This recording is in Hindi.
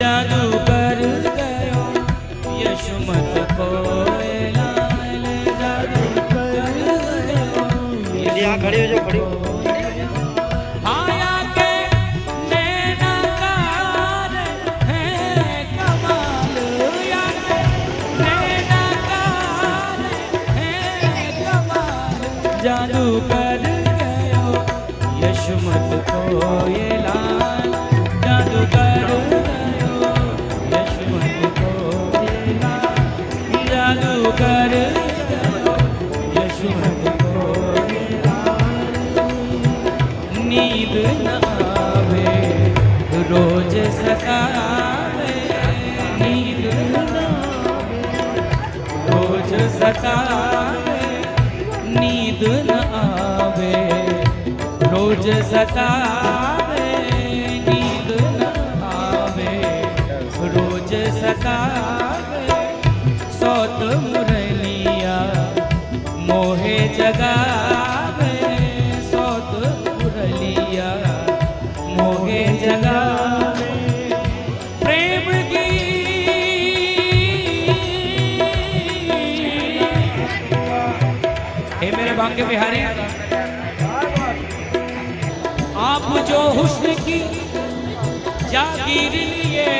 जादू कर गयो यशमत को लाल, जादू कर गयो यहाँ खड़ी हो जो खड़ी आया के नैनाकार है कमाल, या के नैनाकार है कमाल, जादू कर गयो यशमत को ये लाल, जादू कर जादू कर यशमत को नींद न आवे रोज सतावे, नींद न आवे रोज सतावे, नींद न आवे रोज सतावे, नींद न आवे रोज सतावे, सौत मुरलिया मोहे जगावे, सौत मुरलिया मोहे जगावे, प्रेम की हे मेरे बांके बिहारी, आप जो हुस्न की जागीर लिए